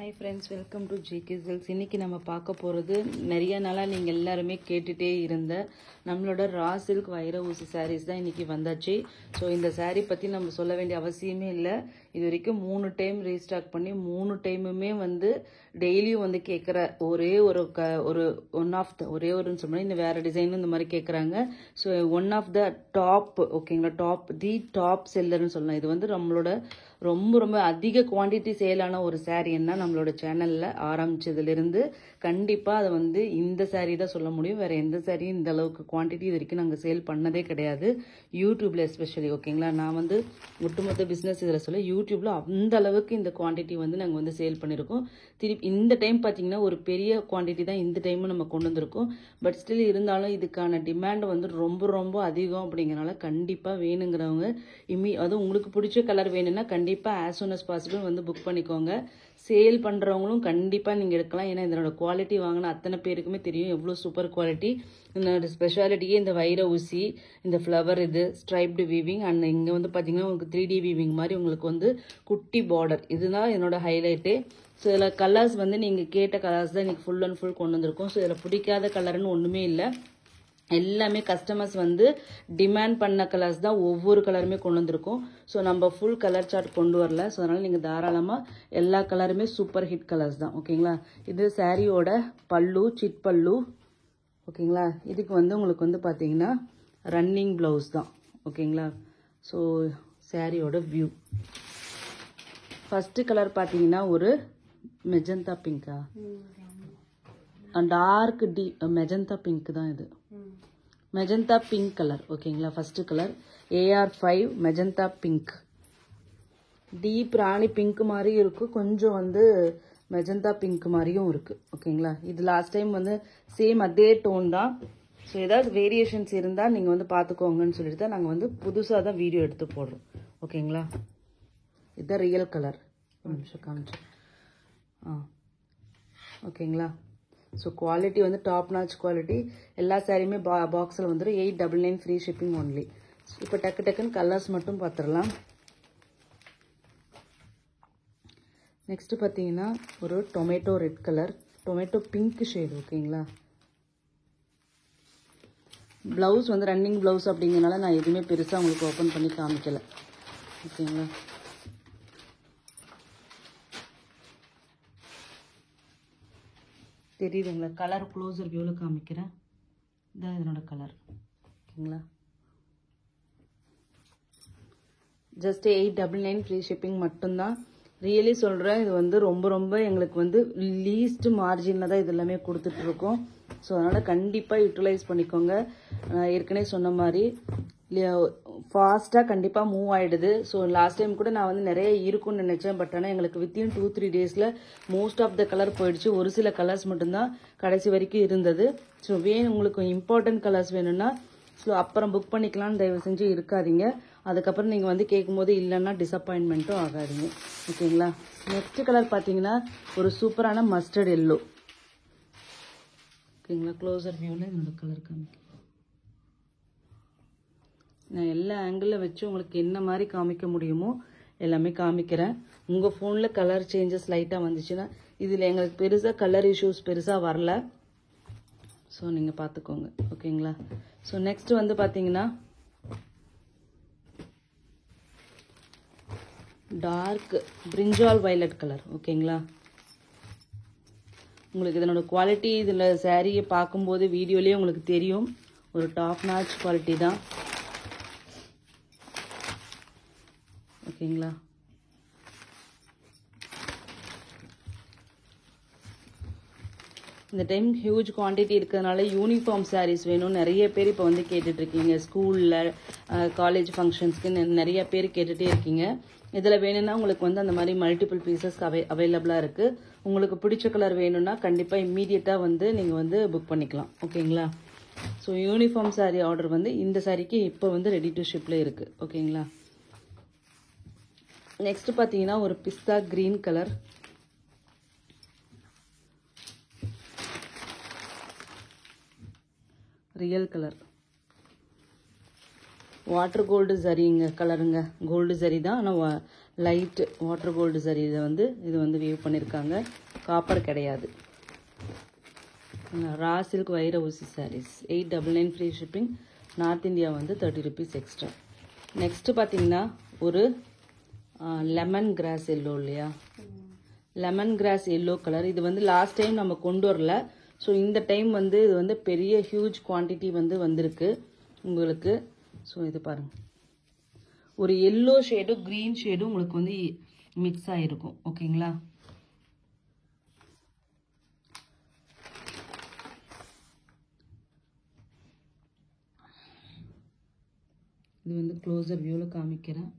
Hi friends, welcome to GK Silks. இன்னைக்கு நம்ம பார்க்க போறது நிறைய நாளா நீங்க எல்லாரும் கேட்டுட்டே இருந்த நம்மளோட ரா சில்க் வைர ஊசி sarees தான் இன்னைக்கு வந்தாச்சு. சோ இந்த saree பத்தி நம்ம சொல்ல வேண்டிய அவசியமே இல்ல. இது வரைக்கும் 3 டைம் ரீஸ்டாக் பண்ணி 3 டைமுமே வந்து டெய்லியும் வந்து கேக்குற ஒரே ஒரு ஒன் ஆஃப் த ஒரே ஒருன்னு சொன்னா இந்த வேற டிசைன் இந்த மாதிரி கேக்குறாங்க. So one of the top ஓகேங்களா, டாப் செல்லர்னு சொல்லலாம். இது வந்து நம்மளோட ரொம்ப அதிக குவாண்டிட்டி சேலான ஒரு சாரீன்னா நம்மளோட சேனல்ல ஆரம்பிச்சதுலேருந்து கண்டிப்பாக அதை வந்து இந்த சாரீ தான் சொல்ல முடியும். வேற எந்த சாரியும் இந்த அளவுக்கு குவாண்டிட்டி இது வரைக்கும் நாங்கள் சேல் பண்ணதே கிடையாது, யூடியூப்ல எஸ்பெஷலி. ஓகேங்களா, நான் வந்து ஒட்டுமொத்த பிஸ்னஸ் இதில் சொல்ல யூடியூப்ல அந்த அளவுக்கு இந்த குவாண்டிட்டி வந்து நாங்கள் வந்து சேல் பண்ணியிருக்கோம். திருப்பி இந்த டைம் பார்த்தீங்கன்னா ஒரு பெரிய குவாண்டிட்டி தான் இந்த டைமும் நம்ம கொண்டு வந்திருக்கோம். பட் ஸ்டில் இருந்தாலும் இதுக்கான டிமாண்ட் வந்து ரொம்ப அதிகம். அப்படிங்கிறனால கண்டிப்பாக வேணுங்கிறவங்க அதுவும் உங்களுக்கு பிடிச்ச கலர் வேணும்னா கண்டிப்பாக as soon as possible வந்து புக் பண்ணிக்கோங்க. சேல் பண்ணுறவங்களும் கண்டிப்பாக நீங்கள் எடுக்கலாம். ஏன்னா இதனோட குவாலிட்டி வாங்கின அத்தனை பேருக்குமே தெரியும் எவ்வளோ சூப்பர் குவாலிட்டி. இதனோட ஸ்பெஷாலிட்டியே இந்த வைர ஊசி, இந்த ஃப்ளவர், இது ஸ்ட்ரைப்டு வீவிங், அண்ட் இங்கே வந்து பார்த்தீங்கன்னா உங்களுக்கு 3D வீவிங் மாதிரி உங்களுக்கு வந்து குட்டி பார்டர். இதுதான் என்னோட ஹைலைட்டு. ஸோ இதில் கலர்ஸ் வந்து நீங்கள் கேட்ட கலர்ஸ் தான் இன்றைக்கி ஃபுல் அண்ட் ஃபுல் கொண்டு வந்திருக்கோம். ஸோ இதில் பிடிக்காத கலர்னு ஒன்றுமே இல்லை, எல்லாமே கஸ்டமர்ஸ் வந்து டிமாண்ட் பண்ண கலர்ஸ் தான் ஒவ்வொரு கலருமே கொண்டு வந்திருக்கோம். ஸோ நம்ம ஃபுல் கலர் சார்ட் கொண்டு வரல. ஸோ அதனால் நீங்கள் தாராளமாக எல்லா கலருமே சூப்பர் ஹிட் கலர்ஸ் தான். ஓகேங்களா, இது சாரியோட பல்லு, சிட் பல்லு. ஓகேங்களா, இதுக்கு வந்து உங்களுக்கு வந்து பார்த்தீங்கன்னா ரன்னிங் ப்ளவுஸ் தான். ஓகேங்களா, ஸோ சாரியோட வியூ ஃபஸ்ட்டு கலர் பார்த்தீங்கன்னா ஒரு மெஜந்தா பிங்கா, டார்க் மெஜந்தா பிங்க் தான் இது, மெஜந்தா பிங்க் கலர். ஓகேங்களா, first colour AR5 magenta pink. Deep rani pink மாதிரியும் இருக்கு, கொஞ்சம் வந்து மெஜந்தா பிங்க் மாதிரியும் இருக்கு. ஓகேங்களா, இது லாஸ்ட் டைம் வந்து சேம் அதே டோன் தான். ஸோ ஏதாவது வேரியேஷன்ஸ் இருந்தால் நீங்கள் வந்து பார்த்துக்கோங்கன்னு சொல்லிட்டு தான் நாங்கள் வந்து புதுசாக தான் வீடியோ எடுத்து போடுறோம். ஓகேங்களா, இதுதான் ரியல் கலர். ஒரு நிமிஷம் காமிச்சேன். ஓகேங்களா, ஸோ குவாலிட்டி வந்து டாப் நாச் குவாலிட்டி. எல்லா சாரியுமே பாக்ஸில் வந்துடும். 899 ஃப்ரீ ஷிப்பிங் ஒன்லி. இப்போ டக்குன்னு கலர்ஸ் மட்டும் பார்த்துடலாம். நெக்ஸ்ட் பார்த்தீங்கன்னா ஒரு tomato red colour, tomato pink shade. ஓகேங்களா, ப்ளவுஸ் வந்து ரன்னிங் ப்ளவுஸ் அப்படிங்கிறனால நான் எதுவுமே பெருசாக உங்களுக்கு ஓப்பன் பண்ணி காமிக்கலை. ஓகேங்களா, தெரியுதுங்களா, கலர் க்ளோஸர் வியூவில் காமிக்கிறேன். இதான் இதனோட கலர். ஓகேங்களா, ஜஸ்ட் 899 ஃப்ரீ ஷிப்பிங் மட்டும்தான். ரியலி சொல்கிறேன், இது வந்து ரொம்ப எங்களுக்கு வந்து லீஸ்ட் மார்ஜினில் தான் இது எல்லாமே கொடுத்துட்ருக்கோம். ஸோ அதனால் கண்டிப்பாக யூட்டிலைஸ் பண்ணிக்கோங்க. ஏற்கனவே சொன்ன மாதிரி ஃபாஸ்ட்டாக கண்டிப்பாக மூவ் ஆகிடுது. ஸோ லாஸ்ட் டைம் கூட நான் வந்து நிறைய இருக்கும்னு நினச்சேன். பட் ஆனால் எங்களுக்கு வித்தின் 2-3 டேஸில் மோஸ்ட் ஆஃப் த கலர் போயிடுச்சு. ஒரு சில கலர்ஸ் மட்டும்தான் கடைசி வரைக்கும் இருந்தது. ஸோ உங்களுக்கு இம்பார்ட்டன்ட் கலர்ஸ் வேணும்னா ஸோ அப்புறம் புக் பண்ணிக்கலாம்னு தயவு செஞ்சு இருக்காதீங்க. அதுக்கப்புறம் நீங்கள் வந்து கேட்கும்போது இல்லைன்னா டிசப்பாயின்மெண்ட்டும் ஆகாதீங்க. ஓகேங்களா, நெக்ஸ்ட் கலர் பார்த்தீங்கன்னா ஒரு சூப்பரான மஸ்டர்ட் எல்லோ. ஓகேங்களா, க்ளோசர் வியூவில் என்னோட கலர் காமிக்கிறேன். நான் எல்லா ஆங்கிளில் வச்சு உங்களுக்கு என்ன மாதிரி காமிக்க முடியுமோ எல்லாமே காமிக்கிறேன். உங்கள் ஃபோனில் கலர் சேஞ்சஸ் லைட்டாக வந்துச்சுன்னா இதில் எங்களுக்கு பெருசாக கலர் இஷ்யூஸ் பெருசாக வரல. ஸோ நீங்கள் பார்த்துக்கோங்க. ஓகேங்களா, ஸோ நெக்ஸ்ட் வந்து பார்த்தீங்கன்னா டார்க் பிரிஞ்சால் வயலட் கலர். ஓகேங்களா, உங்களுக்கு இதனோட குவாலிட்டி இதில் சாரியை பார்க்கும்போது வீடியோலேயே உங்களுக்கு தெரியும், ஒரு டாப் நாச் குவாலிட்டி தான். ஓகேங்களா, இந்த டைம் ஹியூஜ் குவான்டிட்டி இருக்கிறதுனால யூனிஃபார்ம் சாரீஸ் வேணும் நிறைய பேர் இப்போ வந்து கேட்டுட்ருக்கீங்க. ஸ்கூலில் காலேஜ் ஃபங்க்ஷன்ஸ்க்கு நிறைய பேர் கேட்டுகிட்டே இருக்கீங்க. இதில் வேணும்னா உங்களுக்கு வந்து அந்த மாதிரி மல்டிபிள் பீசஸ் அவைலபிளாக இருக்குது. உங்களுக்கு பிடிச்ச கலர் வேணும்னா கண்டிப்பாக இம்மீடியட்டாக வந்து நீங்கள் வந்து புக் பண்ணிக்கலாம். ஓகேங்களா, ஸோ யூனிஃபார்ம் சாரீ ஆர்டர் வந்து இந்த சாரிக்கு இப்போ வந்து ரெடி டு ஷிப்பில் இருக்குது. ஓகேங்களா, நெக்ஸ்ட் பார்த்தீங்கன்னா ஒரு pista green colour, real colour, water gold ஜரிங்க கலருங்க. கோல்டு ஜரி தான், ஆனால் லைட் வாட்டர் கோல்டு சரியில் வந்து இது வந்து வீவ் பண்ணியிருக்காங்க. காப்பர் கிடையாது. ரா சில்க் வைர ஊசி sarees 899 free shipping. North India வந்து 30 rupees எக்ஸ்ட்ரா. நெக்ஸ்ட்டு பார்த்தீங்கன்னா ஒரு லெமன் கிராஸ் எல்லோ இல்லையா, லெமன் கிராஸ் எல்லோ கலர். இது வந்து லாஸ்ட் டைம் நம்ம கொண்டு வரல. ஸோ இந்த டைம் வந்து இது வந்து பெரிய ஹியூஜ் குவான்டிட்டி வந்து வந்திருக்கு உங்களுக்கு. ஸோ இது பாருங்கள், ஒரு எல்லோ ஷேடும் க்ரீன் ஷேடும் உங்களுக்கு வந்து மிக்ஸ் ஆகிருக்கும். ஓகேங்களா, இது வந்து க்ளோஸர் வியூவில் காமிக்கிறேன்.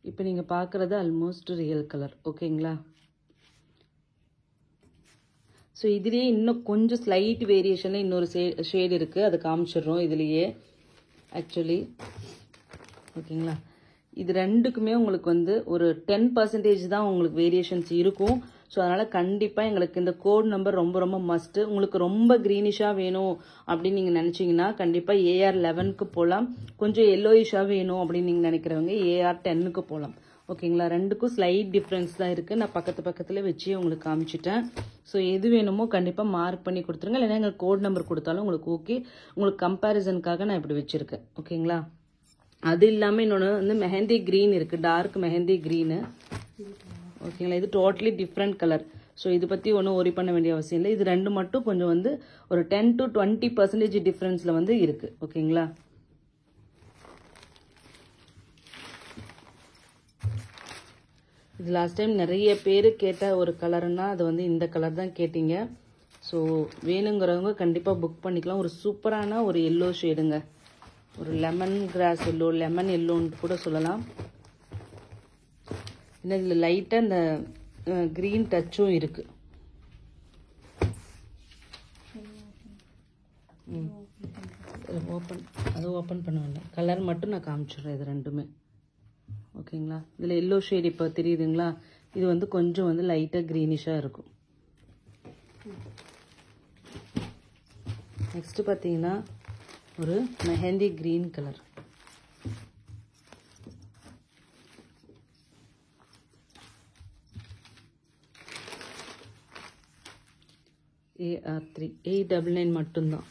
இப்போ நீங்கள் பார்க்குறது ஆல்மோஸ்ட் ரியல் கலர். ஓகேங்களா, ஸோ இதுலேயே இன்னும் கொஞ்சம் ஸ்லைட் வேரியேஷனில் இன்னொரு ஷேட் இருக்குது, அது காமிச்சிடுறோம் இதுலேயே ஆக்சுவலி. ஓகேங்களா, இது ரெண்டுக்குமே உங்களுக்கு வந்து ஒரு 10% தான் உங்களுக்கு வேரியேஷன்ஸ் இருக்கும். ஸோ அதனால் கண்டிப்பாக எங்களுக்கு இந்த கோட் நம்பர் ரொம்ப ரொம்ப மஸ்ட்டு. உங்களுக்கு ரொம்ப க்ரீனிஷாக வேணும் அப்படின்னு நீங்கள் நினச்சிங்கன்னா கண்டிப்பாக AR11க்கு போகலாம். கொஞ்சம் எல்லோயிஷாக வேணும் அப்படின்னு நீங்கள் நினைக்கிறவங்க AR10க்கு போகலாம். ஓகேங்களா, ரெண்டுக்கும் ஸ்லைட் டிஃப்ரென்ஸ் தான் இருக்குது. நான் பக்கத்தில் வச்சு உங்களுக்கு காமிச்சிட்டேன். ஸோ எது வேணுமோ கண்டிப்பாக மார்க் பண்ணி கொடுத்துருங்க, இல்லைன்னா எங்களுக்கு கோட் நம்பர் கொடுத்தாலும் உங்களுக்கு ஓகே. உங்களுக்கு கம்பேரிசனுக்காக நான் இப்படி வச்சுருக்கேன். ஓகேங்களா, அது இல்லாமல் இன்னொன்று வந்து மெஹந்தி க்ரீன் இருக்குது, டார்க் மெஹந்தி க்ரீனு. ஓகேங்களா, இது டோட்டலி டிஃப்ரெண்ட் கலர். ஸோ இது பற்றி ஒன்றும் ஒரி பண்ண வேண்டிய அவசியம் இல்லை. இது ரெண்டு மட்டும் கொஞ்சம் வந்து ஒரு 10 to 20% டிஃப்ரென்ஸில் வந்து இருக்குது. ஓகேங்களா, இது லாஸ்ட் டைம் நிறைய பேர் கேட்ட ஒரு கலர்னா அது வந்து இந்த கலர் தான் கேட்டீங்க. ஸோ வேணுங்கிறவங்க கண்டிப்பாக புக் பண்ணிக்கலாம். ஒரு சூப்பரான ஒரு எல்லோ ஷேடுங்க, ஒரு லெமன் கிராஸ் எல்லோ, லெமன் எல்லோன்னு கூட சொல்லலாம். இன்னும் இதில் லைட்டாக இந்த க்ரீன் டச்சும் இருக்குது. ஓப்பன் பண்ண வேண்டாம், கலர் மட்டும் நான் காமிச்சிடுறேன் இது ரெண்டுமே. ஓகேங்களா, இதில் எல்லோ ஷேட் இப்போ தெரியுதுங்களா, இது வந்து கொஞ்சம் வந்து லைட்டாக க்ரீனிஷாக இருக்கும். நெக்ஸ்ட்டு பார்த்தீங்கன்னா ஒரு மெஹந்தி க்ரீன் கலர். AR3 899 மட்டும்தான்.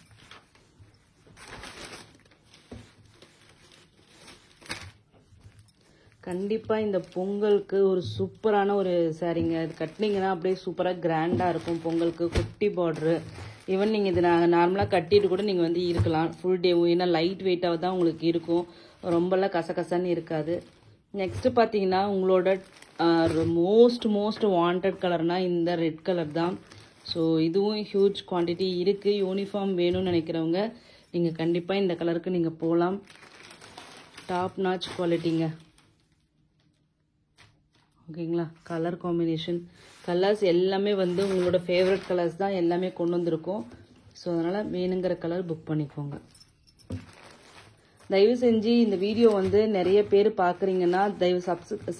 கண்டிப்பாக இந்த பொங்கலுக்கு ஒரு சூப்பரான ஒரு சாரீங்க. இது கட்டினீங்கன்னா அப்படியே சூப்பராக கிராண்டாக இருக்கும். பொங்கலுக்கு குட்டி பார்ட்ரு, ஈவன் நீங்கள் இது நார்மலாக கட்டிட்டு கூட நீங்கள் வந்து இருக்கலாம் ஃபுல் டேவும். ஏன்னா லைட் வெயிட்டாக தான் உங்களுக்கு இருக்கும், ரொம்பலாம் கசகசன்னு இருக்காது. நெக்ஸ்ட்டு பார்த்தீங்கன்னா உங்களோட மோஸ்ட் வாண்டட் கலர்னால் இந்த ரெட் கலர் தான். ஸோ இதுவும் ஹியூஜ் குவான்டிட்டி இருக்குது. யூனிஃபார்ம் வேணும்னு நினைக்கிறவங்க நீங்கள் கண்டிப்பாக இந்த கலருக்கு நீங்கள் போகலாம். டாப் நாச் குவாலிட்டிங்க. ஓகேங்களா, கலர் காம்பினேஷன், கலர்ஸ் எல்லாமே வந்து உங்களோட ஃபேவரட் கலர்ஸ் தான் எல்லாமே கொண்டு வந்திருக்கோம். ஸோ அதனால் வேணுங்கிற கலர் புக் பண்ணிக்கோங்க. தயவு செஞ்சு இந்த வீடியோ வந்து நிறைய பேர் பார்க்குறீங்கன்னா தயவு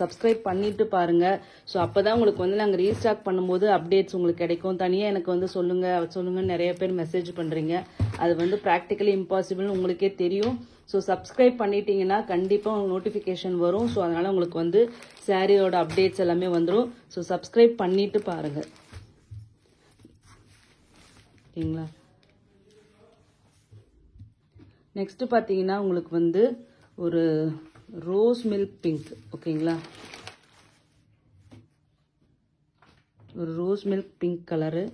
சப்ஸ்கிரைப் பண்ணிட்டு பாருங்கள். ஸோ அப்போ தான் உங்களுக்கு வந்து நாங்கள் ரீஸ்டாக் பண்ணும்போது அப்டேட்ஸ் உங்களுக்கு கிடைக்கும். தனியாக எனக்கு வந்து சொல்லுங்கள் நிறைய பேர் மெசேஜ் பண்ணுறீங்க. அது வந்து ப்ராக்டிக்கலி இம்பாசிபிள்னு உங்களுக்கே தெரியும். ஸோ சப்ஸ்கிரைப் பண்ணிட்டீங்கன்னா கண்டிப்பாக உங்களுக்கு நோட்டிஃபிகேஷன் வரும். ஸோ அதனால் உங்களுக்கு வந்து சாரியோட அப்டேட்ஸ் எல்லாமே வந்துடும். ஸோ சப்ஸ்கிரைப் பண்ணிட்டு பாருங்கள். ஓகேங்களா, நெக்ஸ்ட்டு பார்த்தீங்கன்னா உங்களுக்கு வந்து ஒரு ரோஸ் மில்க் பிங்க். ஓகேங்களா, ஒரு ரோஸ் மில்க் பிங்க் கலரு.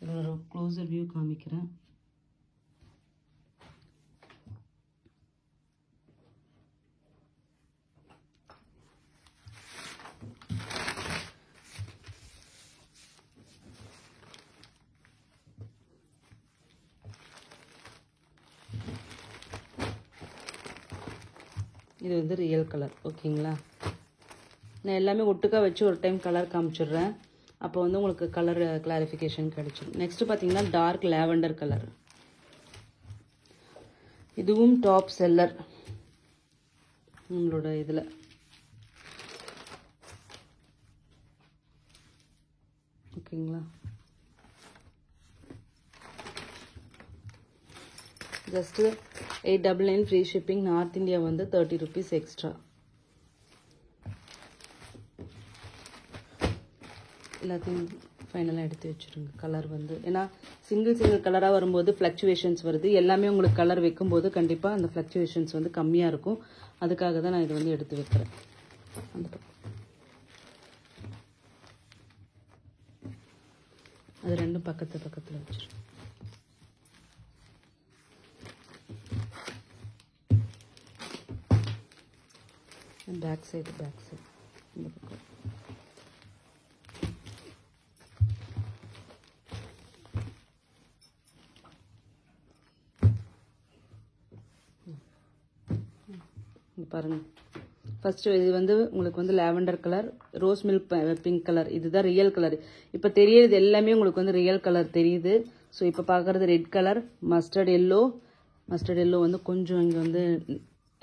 ஒரு க்ளோஸர் வியூ காமிக்கிறேன். இது வந்து ரியல் கலர். ஓகேங்களா, நான் எல்லாமே ஒட்டுக்கா வச்சு ஒரு டைம் கலர் காமிச்சிடுறேன். அப்போ வந்து உங்களுக்கு கலர் கிளாரிஃபிகேஷன் கிடைச்சிடும். நெக்ஸ்ட்டு பார்த்தீங்கன்னா டார்க் லாவெண்டர் கலர். இதுவும் டாப் செல்லர் நம்மளோட இதில். ஓகேங்களா, just 899 free shipping. North India வந்து 30 rupees எக்ஸ்ட்ரா. எல்லாத்தையும் ஃபைனலாக எடுத்து வச்சுருங்க. கலர் வந்து ஏன்னா சிங்கிள் கலராக வரும்போது ஃப்ளக்சுவேஷன்ஸ் வருது. எல்லாமே உங்களுக்கு கலர் வைக்கும்போது கண்டிப்பாக அந்த ஃப்ளக்சுவேஷன்ஸ் வந்து கம்மியாக இருக்கும். அதுக்காக தான் நான் இது வந்து எடுத்து வைக்கிறேன். அந்த அது ரெண்டும் பக்கத்தில் வச்சிருக்கேன். பேக் சைடு இந்த பக்கம் பாருங்க. ஃபர்ஸ்ட் இது வந்து உங்களுக்கு வந்து lavender colour, rose milk pink colour, இதுதான் ரியல் கலர். இப்போ தெரியறது எல்லாமே உங்களுக்கு வந்து ரியல் கலர் தெரியுது. ஸோ இப்போ பார்க்குறது ரெட் கலர், மஸ்டர்ட் எல்லோ வந்து கொஞ்சம் இங்கே வந்து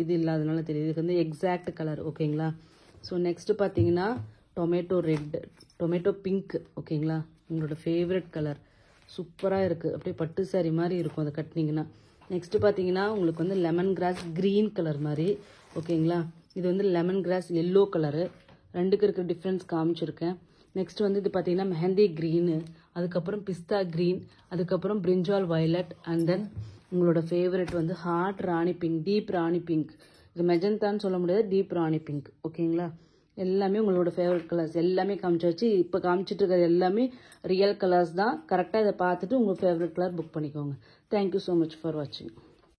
இது இல்லாதனால தெரியுது. இதுக்கு வந்து எக்ஸாக்ட் கலர். ஓகேங்களா? ஸோ நெக்ஸ்ட் பார்த்தீங்கன்னா டொமேட்டோ பிங்க். ஓகேங்களா? உங்களோட ஃபேவரட் கலர். சூப்பராக இருக்குது. அப்படியே பட்டு சாரி மாதிரி இருக்கும் அதை கட்டினீங்கன்னா. நெக்ஸ்ட் பார்த்தீங்கன்னா உங்களுக்கு வந்து லெமன் கிராஸ் க்ரீன் கலர் மாதிரி. ஓகேங்களா? இது வந்து லெமன் கிராஸ் எல்லோ கலரு. ரெண்டுக்கு இருக்கிற டிஃப்ரென்ஸ் காமிச்சிருக்கேன். நெக்ஸ்ட் வந்து இது பார்த்தீங்கன்னா மெஹந்தி க்ரீனு, அதுக்கப்புறம் பிஸ்தா க்ரீன், அதுக்கப்புறம் பிரிஞ்சால் வயலட், அண்ட் தென் உங்களோட ஃபேவரட் வந்து ஹார்ட் ராணி பிங்க், டீப் ராணி பிங்க். இது மெஜந்தான்னு சொல்ல முடியாது, டீப் ராணி பிங்க். ஓகேங்களா? எல்லாமே உங்களோட ஃபேவரட் கலர்ஸ் எல்லாமே காமிச்சாச்சு. இப்போ காமிச்சிட்டு இருக்கிறது எல்லாமே ரியல் கலர்ஸ் தான். கரெக்டாக இதை பார்த்துட்டு உங்கள் ஃபேவரட் கலர் புக் பண்ணிக்கோங்க. தேங்க்யூ ஸோ மச் ஃபார் வாட்சிங்.